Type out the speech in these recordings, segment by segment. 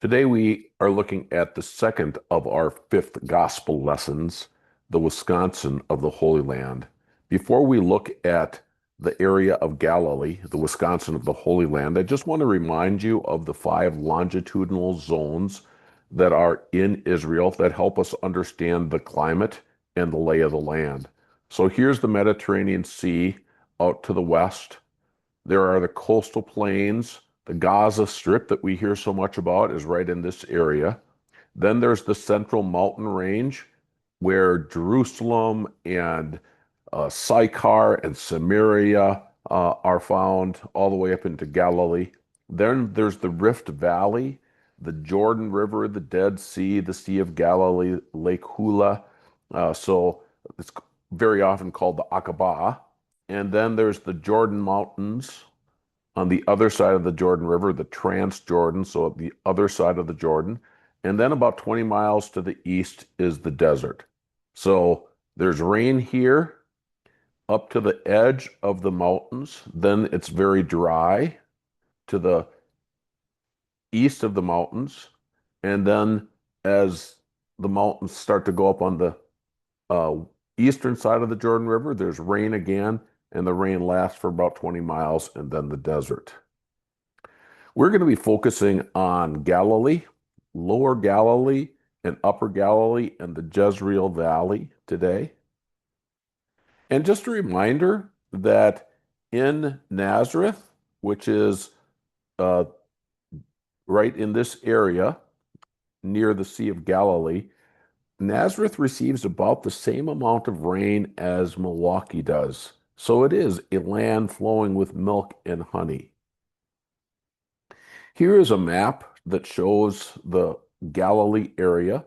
Today we are looking at the second of our fifth gospel lessons, the Wisconsin of the Holy Land. Before we look at the area of Galilee, the Wisconsin of the Holy Land, I just want to remind you of the five longitudinal zones that are in Israel that help us understand the climate and the lay of the land. So here's the Mediterranean Sea out to the west. There are the coastal plains. The Gaza Strip that we hear so much about is right in this area. Then there's the central mountain range where Jerusalem and Sychar and Samaria are found all the way up into Galilee. Then there's the Rift Valley, the Jordan River, the Dead Sea, the Sea of Galilee, Lake Hula. So it's very often called the Aqaba. And then there's the Jordan Mountains on the other side of the Jordan River, the Transjordan, so at the other side of the Jordan. And then about 20 miles to the east is the desert. So there's rain here up to the edge of the mountains. Then it's very dry to the east of the mountains. And then as the mountains start to go up on the uh, eastern side of the Jordan River, there's rain again, and the rain lasts for about 20 miles, and then the desert. We're going to be focusing on Galilee, Lower Galilee, and Upper Galilee, and the Jezreel Valley today. And just a reminder that in Nazareth, which is uh, right in this area near the Sea of Galilee, Nazareth receives about the same amount of rain as Milwaukee does. So it is a land flowing with milk and honey. Here is a map that shows the Galilee area.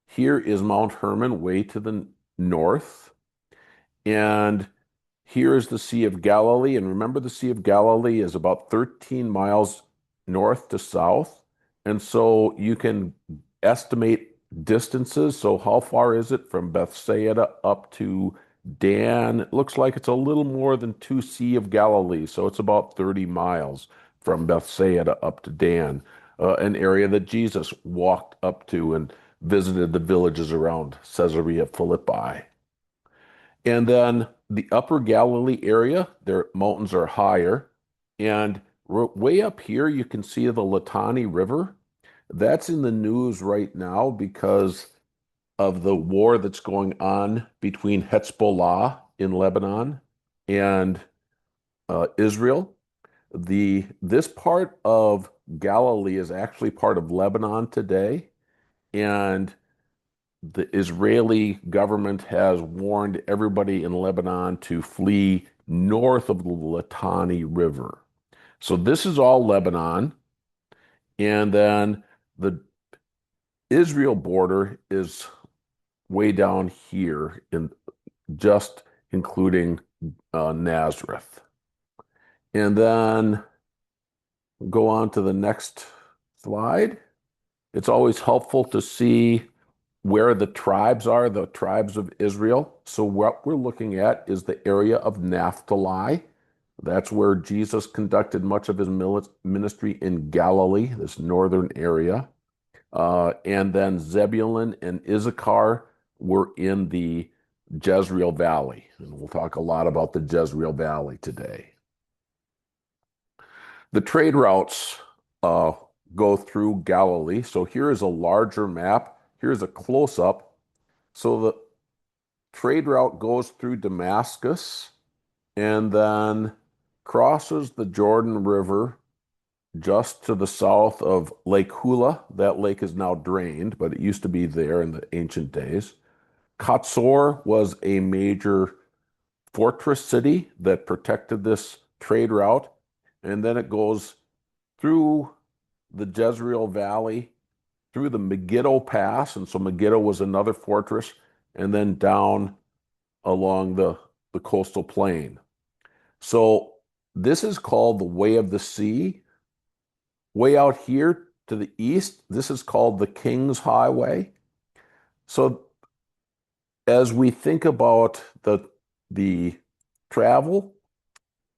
Here is Mount Hermon way to the north. And here is the Sea of Galilee. And remember, the Sea of Galilee is about 13 miles north to south. And so you can estimate distances. So how far is it from Bethsaida up to Dan? It looks like it's a little more than two Sea of Galilee. So it's about 30 miles from Bethsaida up to Dan, an area that Jesus walked up to and visited the villages around Caesarea Philippi. And then the upper Galilee area, their mountains are higher. And way up here, you can see the Litani River. That's in the news right now because of the war that's going on between Hezbollah in Lebanon and Israel. This part of Galilee is actually part of Lebanon today, and the Israeli government has warned everybody in Lebanon to flee north of the Litani River. So this is all Lebanon, and then the Israel border is way down here in just including Nazareth. And then go on to the next slide. It's always helpful to see where the tribes are, the tribes of Israel. So what we're looking at is the area of Naphtali. That's where Jesus conducted much of his ministry in Galilee, this northern area. And then Zebulun and Issachar were in the Jezreel Valley. And we'll talk a lot about the Jezreel Valley today. The trade routes uh, go through Galilee. So here is a larger map. Here's a close-up. So the trade route goes through Damascus and then crosses the Jordan River just to the south of Lake Hula. That lake is now drained, but it used to be there in the ancient days. Katzor was a major fortress city that protected this trade route. And then it goes through the Jezreel Valley, through the Megiddo Pass. And so Megiddo was another fortress, and then down along the coastal plain. So this is called the Way of the Sea. Way out here to the east, this is called the King's Highway. So as we think about the travel,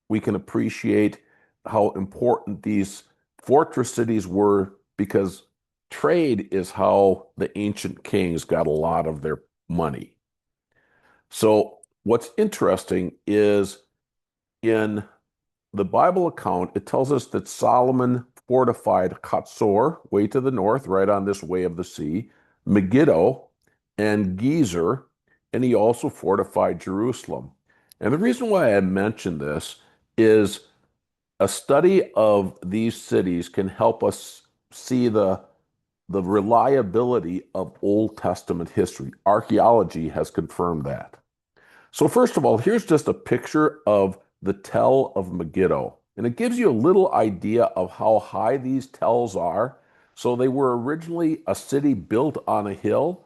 we can appreciate how important these fortress cities were because trade is how the ancient kings got a lot of their money. So what's interesting is in the Bible account, it tells us that Solomon fortified Hatzor, way to the north, right on this way of the sea, Megiddo, and Gezer, and he also fortified Jerusalem. And the reason why I mention this is a study of these cities can help us see the reliability of Old Testament history. Archaeology has confirmed that. So first of all, here's just a picture of the tell of Megiddo. And it gives you a little idea of how high these tells are. So they were originally a city built on a hill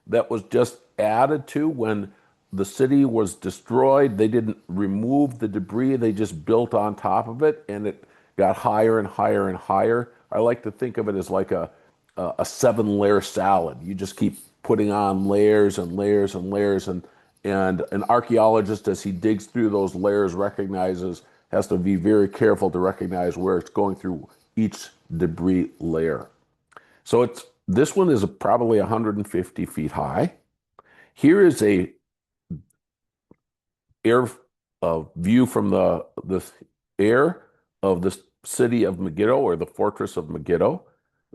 that was just added to when the city was destroyed. They didn't remove the debris, they just built on top of it, and it got higher and higher and higher. I like to think of it as like a seven-layer salad. You just keep putting on layers and layers and layers, and an archaeologist, as he digs through those layers, has to be very careful to recognize where it's going through each debris layer. So this one is probably 150 feet high. Here is a air view from the air of the city of Megiddo, or the fortress of Megiddo.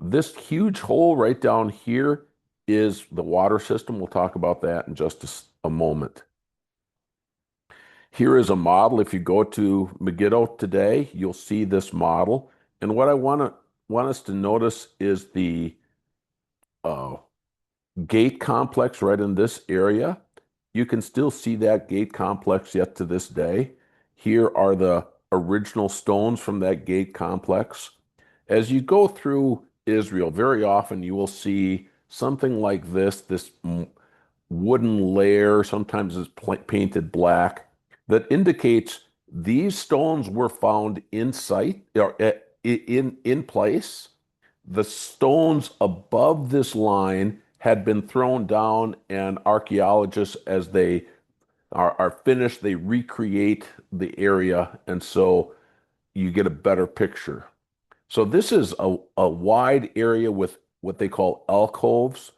This huge hole right down here is the water system. We'll talk about that in just a moment. Here is a model. If you go to Megiddo today, you'll see this model. And what I want us to notice is the uh, gate complex right in this area. You can still see that gate complex yet to this day. Here are the original stones from that gate complex. As you go through Israel, very often you will see something like this wooden layer, sometimes it's painted black, that indicates these stones were found in sight, or in place. The stones above this line had been thrown down, and archaeologists, as they are finished, they recreate the area, and so you get a better picture. So this is a wide area with what they call alcoves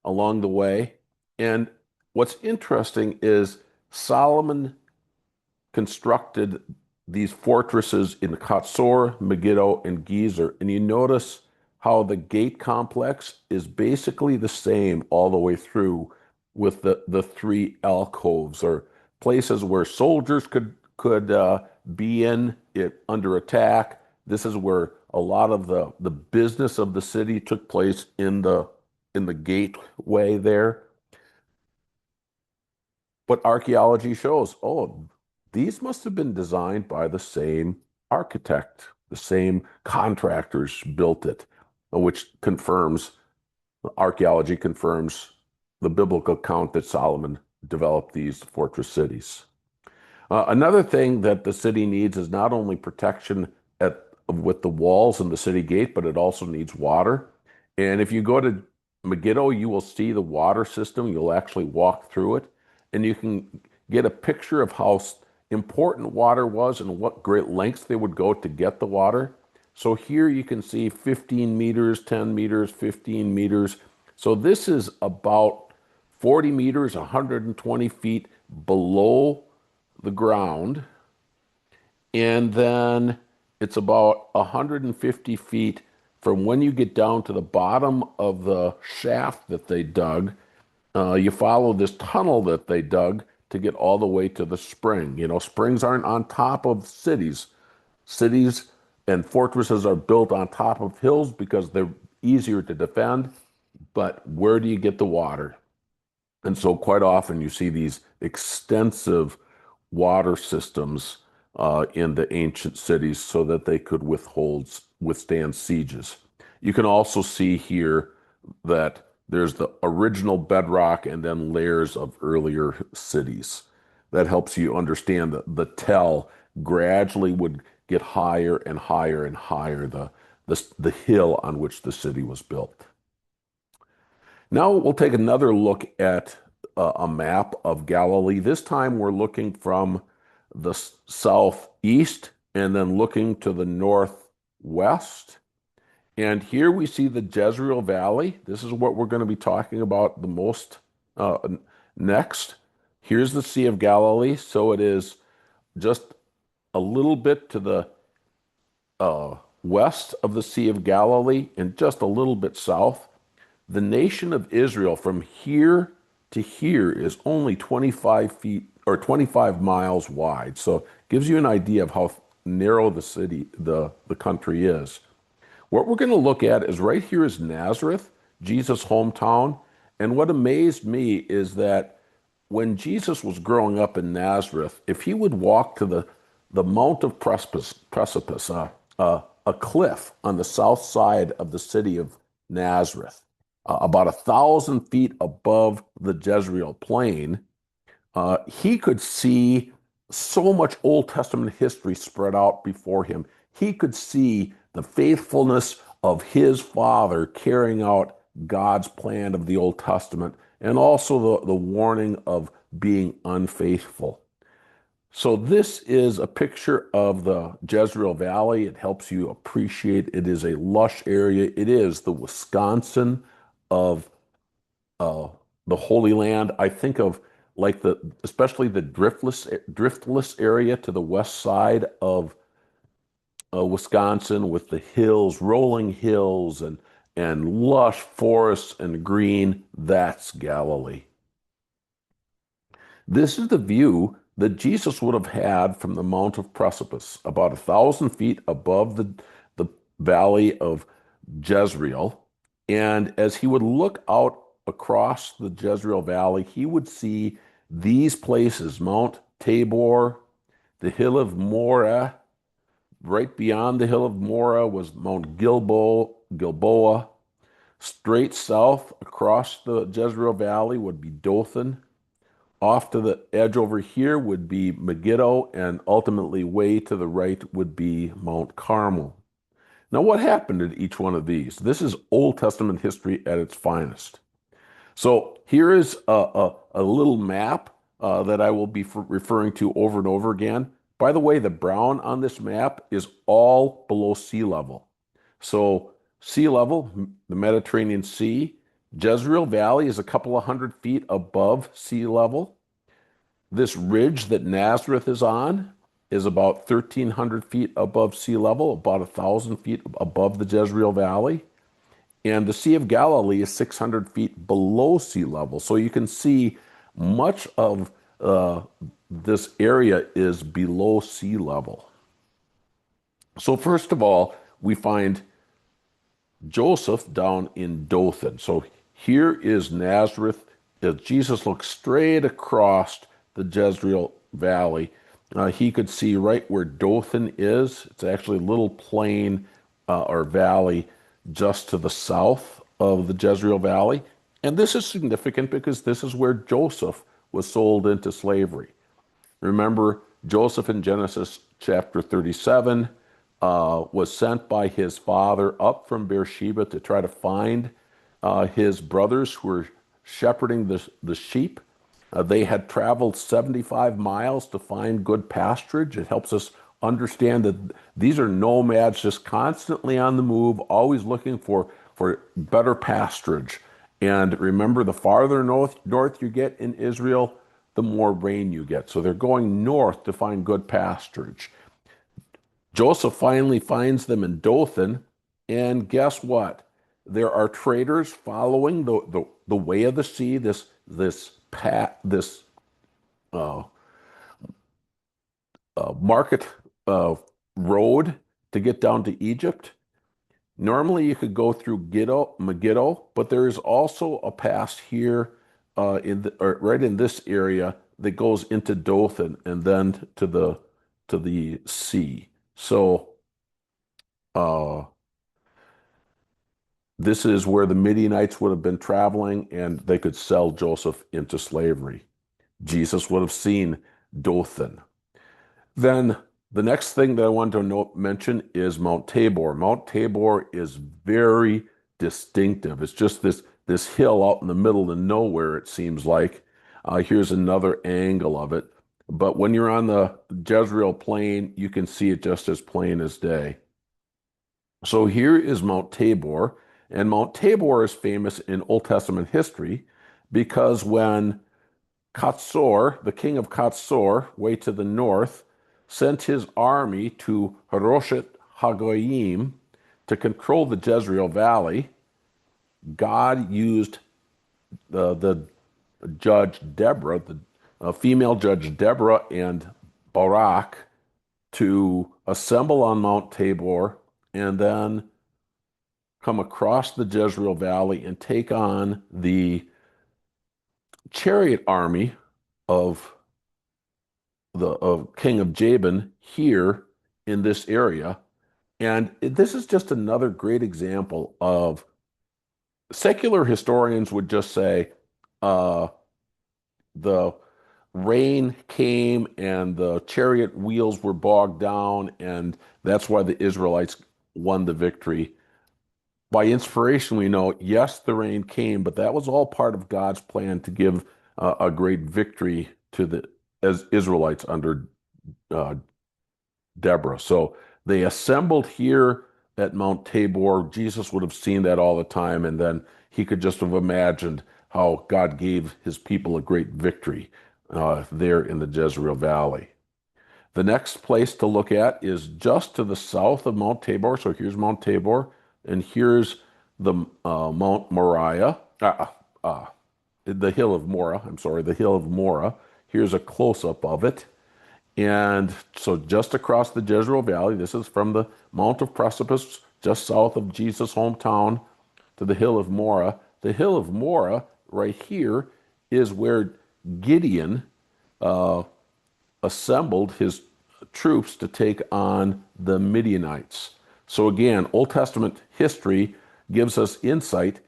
along the way. And what's interesting is Solomon constructed these fortresses in Hatzor, Megiddo, and Gezer. And you notice how the gate complex is basically the same all the way through, with the three alcoves, or places where soldiers could be in it under attack. This is where a lot of the business of the city took place, in the gateway there. But archaeology shows, oh, these must have been designed by the same architect, the same contractors built it, which archaeology confirms the biblical account that Solomon developed these fortress cities. Another thing that the city needs is not only protection with the walls and the city gate, but it also needs water. And if you go to Megiddo, you will see the water system. You'll actually walk through it, and you can get a picture of how important water was and what great lengths they would go to get the water. So here you can see 15 meters, 10 meters, 15 meters. So this is about 40 meters, 120 feet below the ground. And then it's about 150 feet from when you get down to the bottom of the shaft that they dug. You follow this tunnel that they dug to get all the way to the spring. You know, springs aren't on top of cities. Cities and fortresses are built on top of hills because they're easier to defend. But where do you get the water? And so quite often you see these extensive water systems in the ancient cities so that they could withstand sieges. You can also see here that there's the original bedrock and then layers of earlier cities. That helps you understand that the tell gradually would get higher and higher and higher, the hill on which the city was built. Now we'll take another look at a map of Galilee. This time we're looking from the southeast and then looking to the northwest. And here we see the Jezreel Valley. This is what we're going to be talking about the most next. Here's the Sea of Galilee. So it is just a little bit to the west of the Sea of Galilee and just a little bit south. The nation of Israel from here to here is only 25 feet or 25 miles wide. So it gives you an idea of how narrow the country is. What we're going to look at is right here is Nazareth, Jesus' hometown. And what amazed me is that when Jesus was growing up in Nazareth, if he would walk to the Mount of Precipice, a cliff on the south side of the city of Nazareth, about 1,000 feet above the Jezreel plain, he could see so much Old Testament history spread out before him. He could see the faithfulness of his father carrying out God's plan of the Old Testament and also the warning of being unfaithful. So this is a picture of the Jezreel Valley. It helps you appreciate it is a lush area. It is the Wisconsin of uh, the Holy Land. I think of like especially the driftless area to the west side of Wisconsin with the hills, rolling hills and lush forests and green. That's Galilee. This is the view that Jesus would have had from the Mount of Precipice, about 1,000 feet above the valley of Jezreel. And as he would look out across the Jezreel Valley, he would see these places, Mount Tabor, the hill of Moreh. Right beyond the hill of Moreh was Mount Gilboa. Straight south across the Jezreel Valley would be Dothan. Off to the edge over here would be Megiddo, and ultimately way to the right would be Mount Carmel. Now, what happened at each one of these? This is Old Testament history at its finest. So here is a little map that I will be referring to over and over again. By the way, the brown on this map is all below sea level. So sea level, the Mediterranean Sea. Jezreel Valley is a couple of 100 feet above sea level. This ridge that Nazareth is on is about 1,300 feet above sea level, about 1,000 feet above the Jezreel Valley. And the Sea of Galilee is 600 feet below sea level. So you can see much of this area is below sea level. So first of all, we find Joseph down in Dothan. So here is Nazareth. As Jesus looks straight across the Jezreel Valley, he could see right where Dothan is. It's actually a little plain or valley just to the south of the Jezreel Valley. And this is significant because this is where Joseph was sold into slavery. Remember, Joseph in Genesis chapter 37 was sent by his father up from Beersheba to try to find his brothers who were shepherding the sheep. They had traveled 75 miles to find good pasturage. It helps us understand that these are nomads just constantly on the move, always looking for better pasturage. And remember, the farther north you get in Israel, the more rain you get. So they're going north to find good pasturage. Joseph finally finds them in Dothan, and guess what? There are traders following the way of the sea, this uh, market road to get down to Egypt. Normally, you could go through Megiddo, but there is also a pass here right in this area that goes into Dothan and then to the sea. So uh, this is where the Midianites would have been traveling, and they could sell Joseph into slavery. Jesus would have seen Dothan. Then the next thing that I want to mention is Mount Tabor. Mount Tabor is very distinctive. It's just this hill out in the middle of nowhere, it seems like. Here's another angle of it. But when you're on the Jezreel plain, you can see it just as plain as day. So here is Mount Tabor, and Mount Tabor is famous in Old Testament history because when Katsor, the king of Katsor, way to the north, sent his army to Haroshet Hagoyim to control the Jezreel Valley, God used the judge Deborah, the female judge Deborah and Barak to assemble on Mount Tabor and then come across the Jezreel Valley and take on the chariot army of the king of Jabin here in this area. And this is just another great example of secular historians would just say the rain came and the chariot wheels were bogged down, and that's why the Israelites won the victory. By inspiration, we know, yes, the rain came, but that was all part of God's plan to give a great victory to the as Israelites under uh, Deborah. So they assembled here at Mount Tabor. Jesus would have seen that all the time, and then he could just have imagined how God gave his people a great victory there in the Jezreel Valley. The next place to look at is just to the south of Mount Tabor. So here's Mount Tabor, and here's the Mount Moriah, the hill of Morah. I'm sorry, the hill of Morah. Here's a close-up of it. And so just across the Jezreel Valley, this is from the Mount of Precipice, just south of Jesus' hometown, to the hill of Morah. The hill of Morah, right here, is where Gideon assembled his troops to take on the Midianites. So again, Old Testament history gives us insight.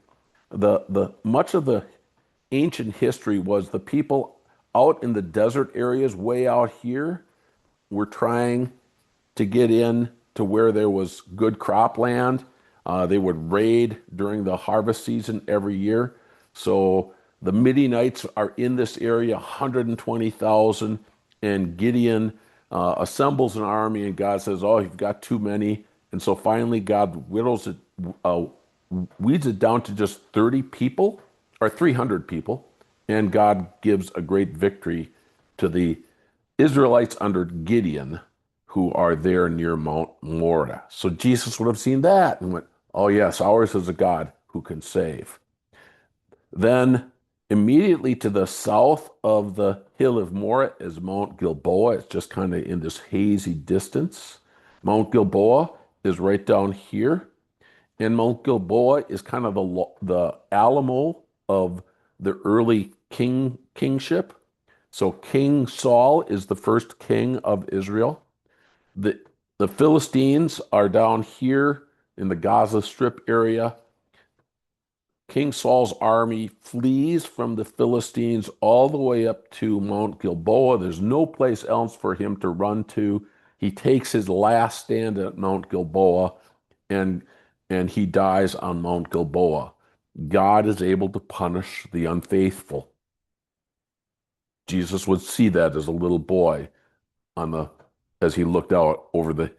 The much of the ancient history was the people out in the desert areas way out here were trying to get in to where there was good cropland. They would raid during the harvest season every year. So the Midianites are in this area, 120,000, and Gideon assembles an army, and God says, "Oh, you've got too many." And so finally, God uh, weeds it down to just 30 people or 300 people, and God gives a great victory to the Israelites under Gideon who are there near Mount Morah. So Jesus would have seen that and went, "Oh, yes, ours is a God who can save." Then, immediately to the south of the hill of Morah is Mount Gilboa. It's just kind of in this hazy distance. Mount Gilboa is right down here. And Mount Gilboa is kind of the Alamo of the early kingship. So King Saul is the first king of Israel. The the Philistines are down here in the Gaza Strip area. King Saul's army flees from the Philistines all the way up to Mount Gilboa. There's no place else for him to run to. He takes his last stand at Mount Gilboa and and he dies on Mount Gilboa. God is able to punish the unfaithful. Jesus would see that as a little boy on the as he looked out over the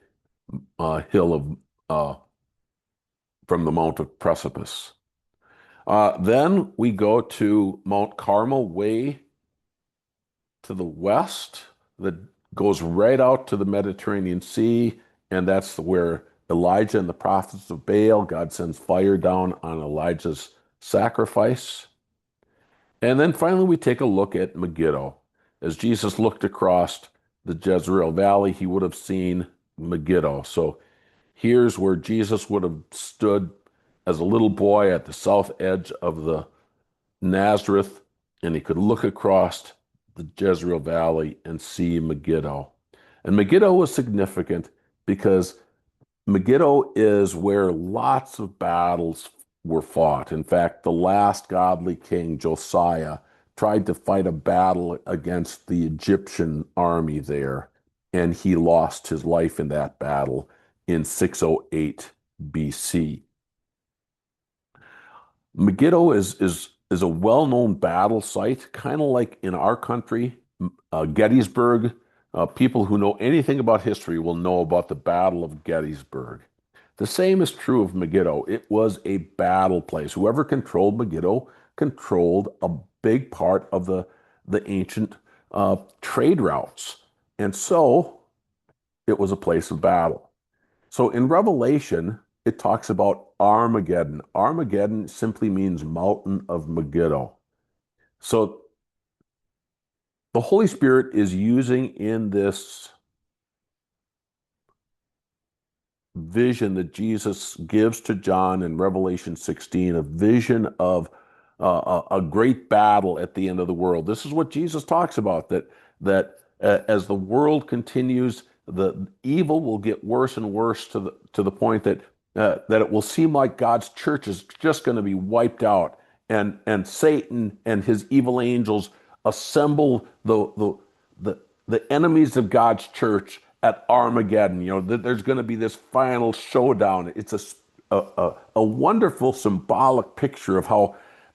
hill of from the Mount of Precipice. Then we go to Mount Carmel way to the west that goes right out to the Mediterranean Sea, and that's where Elijah and the prophets of Baal, God sends fire down on Elijah's sacrifice. And then finally, we take a look at Megiddo. As Jesus looked across the Jezreel Valley, he would have seen Megiddo. So here's where Jesus would have stood as a little boy at the south edge of the Nazareth, and he could look across the Jezreel Valley and see Megiddo. And Megiddo was significant because Megiddo is where lots of battles were fought. In fact, the last godly king, Josiah, tried to fight a battle against the Egyptian army there, and he lost his life in that battle in 608 BC. Megiddo is a well-known battle site, kind of like in our country, Gettysburg. People who know anything about history will know about the Battle of Gettysburg. The same is true of Megiddo. It was a battle place. Whoever controlled Megiddo controlled a big part of the ancient trade routes. And so it was a place of battle. So in Revelation, it talks about Armageddon. Armageddon simply means mountain of Megiddo. So the Holy Spirit is using in this vision that Jesus gives to John in Revelation 16, a vision of a great battle at the end of the world. This is what Jesus talks about, that as the world continues, the evil will get worse and worse to the point that it will seem like God's church is just going to be wiped out, and Satan and his evil angels assemble the enemies of God's church at Armageddon. You know, there's going to be this final showdown. It's a wonderful symbolic picture of how,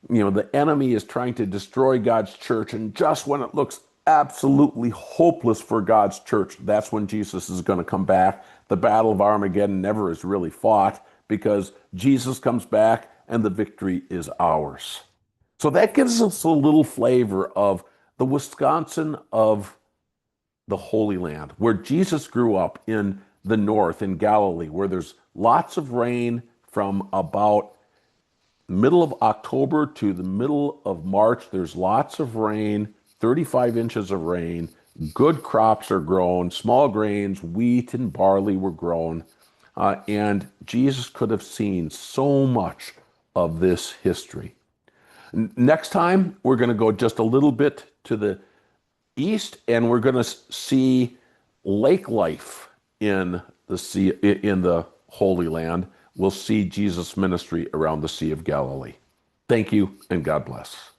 you know, the enemy is trying to destroy God's church, and just when it looks absolutely hopeless for God's church, that's when Jesus is going to come back. The Battle of Armageddon never is really fought because Jesus comes back and the victory is ours. So that gives us a little flavor of the Wisconsin of the Holy Land, where Jesus grew up in the north, in Galilee, where there's lots of rain from about middle of October to the middle of March. There's lots of rain, 35 inches of rain. Good crops are grown, small grains, wheat and barley were grown. And Jesus could have seen so much of this history. Next time, we're going to go just a little bit to the east, and we're going to see lake life in the sea, in the Holy Land. We'll see Jesus' ministry around the Sea of Galilee. Thank you, and God bless.